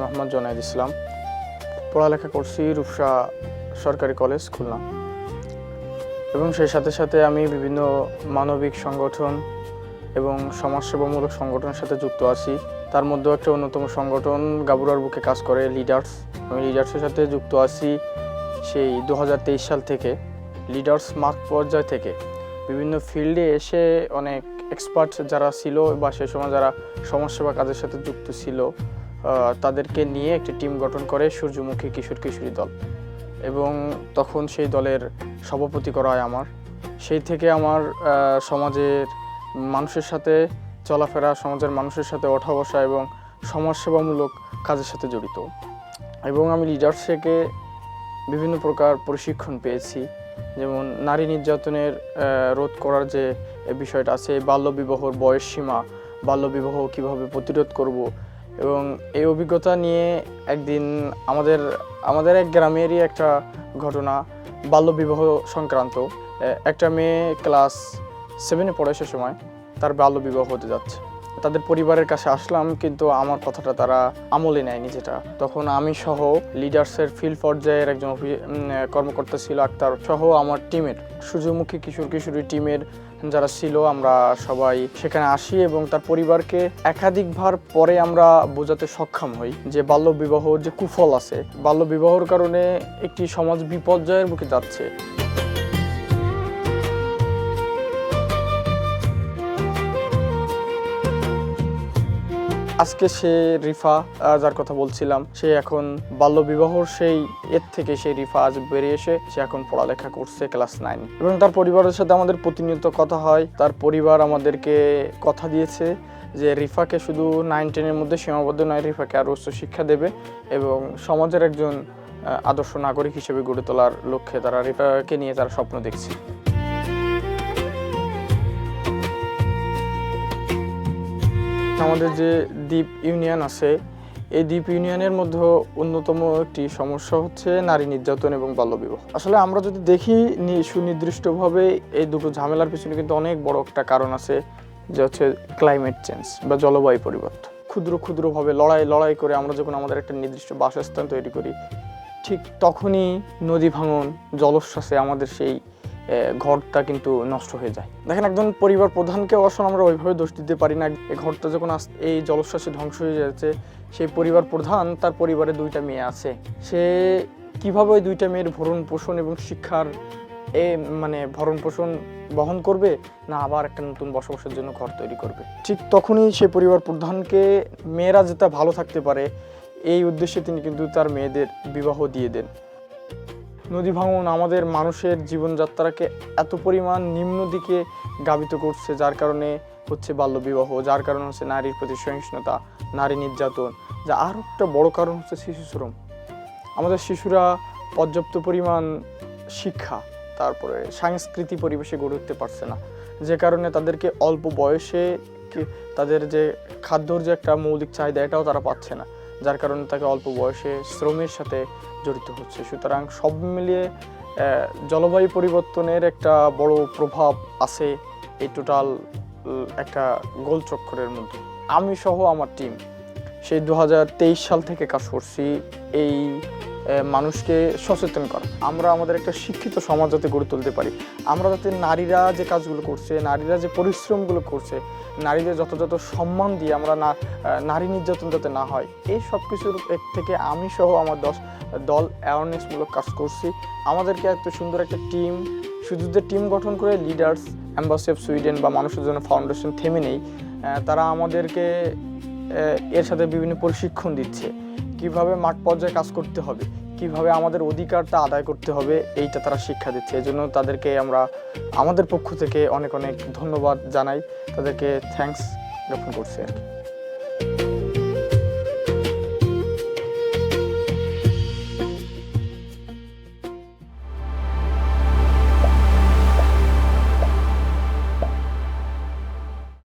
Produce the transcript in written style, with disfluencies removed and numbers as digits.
মোহাম্মদ জুনায়েদ ইসলাম। পড়ালেখা করছি রূপসা সরকারি কলেজ খুলনা এবং সেই সাথে সাথে আমি বিভিন্ন মানবিক সংগঠন এবং সমাজসেবামূলক সংগঠনের সাথে যুক্ত আছি। তার মধ্যে একটা অন্যতম সংগঠন গাবুরার বুকে কাজ করে লিডার্স। আমি লিডার্সের সাথে যুক্ত আছি সেই 2023 সাল থেকে। লিডার্স মাঠ পর্যায় থেকে বিভিন্ন ফিল্ডে এসে অনেক এক্সপার্ট যারা ছিল বা সেই সময় যারা সমাজসেবা কাজের সাথে যুক্ত ছিল তাদেরকে নিয়ে একটি টিম গঠন করে সূর্যমুখী কিশোর কিশোরী দল, এবং তখন সেই দলের সভাপতি করা হয় আমার। সেই থেকে আমার সমাজের মানুষের সাথে চলাফেরা, সমাজের মানুষের সাথে ওঠা বসা এবং সমাজসেবামূলক কাজের সাথে জড়িত। এবং আমি লিডার্স থেকে বিভিন্ন প্রকার প্রশিক্ষণ পেয়েছি, যেমন নারী নির্যাতনের রোধ করার যে বিষয়টা আছে, বাল্যবিবাহর বয়সসীমা, বাল্যবিবাহ কীভাবে প্রতিরোধ করব। এবং এই অভিজ্ঞতা নিয়ে একদিন আমাদের এক গ্রামেরই একটা ঘটনা, বাল্যবিবাহ সংক্রান্ত। একটা মেয়ে ক্লাস 7-এ পড়ে সে সময় তার বাল্যবিবাহ হতে যাচ্ছে। তাদের পরিবারের কাছে আসলাম, কিন্তু আমার কথাটা তারা আমলে নেয়নি। যেটা তখন আমি সহ লিডার্সের ফিল্ড পর্যায়ের একজন কর্মকর্তা ছিল আক্তার সহ আমার টিমের সূর্যমুখী কিশোর কিশোরী টিমের যারা ছিল, আমরা সবাই সেখানে আসি এবং তার পরিবারকে একাধিকবার পরে আমরা বোঝাতে সক্ষম হই যে বাল্যবিবাহর যে কুফল আছে, বাল্যবিবাহর কারণে একটি সমাজ বিপর্যয়ের মুখে যাচ্ছে। আজকে সে রিফা, যার কথা বলছিলাম, সে এখন বাল্যবিবাহর সেই থেকে সেই রিফা আজ বেরিয়ে এসে সে এখন পড়ালেখা করছে ক্লাস 9। এবং তার পরিবারের সাথে আমাদের প্রতিনিয়ত কথা হয়। তার পরিবার আমাদেরকে কথা দিয়েছে যে রিফাকে শুধু 9-10-এর মধ্যে সীমাবদ্ধ নয়, রিফাকে আরও উচ্চ শিক্ষা দেবে এবং সমাজের একজন আদর্শ নাগরিক হিসেবে গড়ে তোলার লক্ষ্যে তারা রিফাকে নিয়ে তারা স্বপ্ন দেখছে। আমাদের যে দ্বীপ ইউনিয়ন আছে, এই দ্বীপ ইউনিয়নের মধ্যে অন্যতম একটি সমস্যা হচ্ছে নারী নির্যাতন এবং বাল্যবিবাহ। আসলে আমরা যদি দেখি সুনির্দিষ্টভাবে এই দুটো ঝামেলার পিছনে কিন্তু অনেক বড় একটা কারণ আছে, যে হচ্ছে ক্লাইমেট চেঞ্জ বা জলবায়ু পরিবর্তন। ক্ষুদ্র ক্ষুদ্রভাবে লড়াই করে আমরা যখন আমাদের একটা নির্দিষ্ট বাসস্থান তৈরি করি, ঠিক তখনই নদী ভাঙন, জলোচ্ছ্বাসে আমাদের সেই ঘরটা কিন্তু নষ্ট হয়ে যায়। দেখেন, একজন পরিবার প্রধানকেও আসলে আমরা ওইভাবে দোষ দিতে পারি না। এই ঘরটা যখন এই জলোচ্ছ্বাসে ধ্বংস হয়ে যাচ্ছে, সেই পরিবার প্রধান, তার পরিবারে 2টা মেয়ে আছে, সে কিভাবে ওই 2টা মেয়ের ভরণ পোষণ এবং শিক্ষার ভরণ পোষণ বহন করবে, না আবার একটা নতুন বসবাসের জন্য ঘর তৈরি করবে। ঠিক তখনই সে পরিবার প্রধানকে মেয়েরা যাতে ভালো থাকতে পারে এই উদ্দেশ্যে তিনি কিন্তু তার মেয়েদের বিবাহ দিয়ে দেন। নদী ভাঙন আমাদের মানুষের জীবনযাত্রাকে এত পরিমাণ নিম্ন দিকে গাবিত করছে, যার কারণে হচ্ছে বাল্যবিবাহ, যার কারণে হচ্ছে নারীর প্রতি সহিংসতা, নারী নির্যাতন, যা আরও একটা বড় কারণ হচ্ছে শিশু শ্রম। আমাদের শিশুরা পর্যাপ্ত পরিমাণ শিক্ষা, তারপরে সাংস্কৃতিক পরিবেশে গড়ে উঠতে পারছে না, যে কারণে তাদেরকে অল্প বয়সে তাদের যে খাদ্যর যে একটা মৌলিক চাহিদা, এটাও তারা পাচ্ছে না, যার কারণে তাকে অল্প বয়সে শ্রমের সাথে জড়িত হচ্ছে। সুতরাং সব মিলিয়ে জলবায়ু পরিবর্তনের একটা বড় প্রভাব আছে এই টোটাল একটা গোলচক্করের মধ্যে। আমি সহ আমার টিম সেই 2023 সাল থেকে কাজ করছি এই মানুষকে সচেতন করা। আমরা আমাদের একটা শিক্ষিত সমাজ যাতে গড়ে তুলতে পারি, আমরা যাতে নারীরা যে কাজগুলো করছে, নারীরা যে পরিশ্রমগুলো করছে, নারীদের যথাযথ সম্মান দিয়ে আমরা নারী নির্যাতন যাতে না হয়, এই সব কিছুর থেকে আমি সহ আমার দল অ্যাওয়ারনেসমূলক কাজ করছি। আমাদেরকে এত সুন্দর একটা টিম, শুধু যে টিম গঠন করে লিডার্স, এম্বাসি অফ সুইডেন বা মানুষের জন্য ফাউন্ডেশন থেমে নেই, তারা আমাদেরকে এর সাথে বিভিন্ন প্রশিক্ষণ দিচ্ছে, কিভাবে মাঠ পর্যায়ে কাজ করতে হবে, কিভাবে আমাদের অধিকারটা আদায় করতে হবে, এইটা তারা শিক্ষা দিচ্ছে। এজন্য তাদেরকে আমরা আমাদের পক্ষ থেকে অনেক অনেক ধন্যবাদ জানাই, তাদেরকে থ্যাঙ্কস জ্ঞাপন করছি আর কি।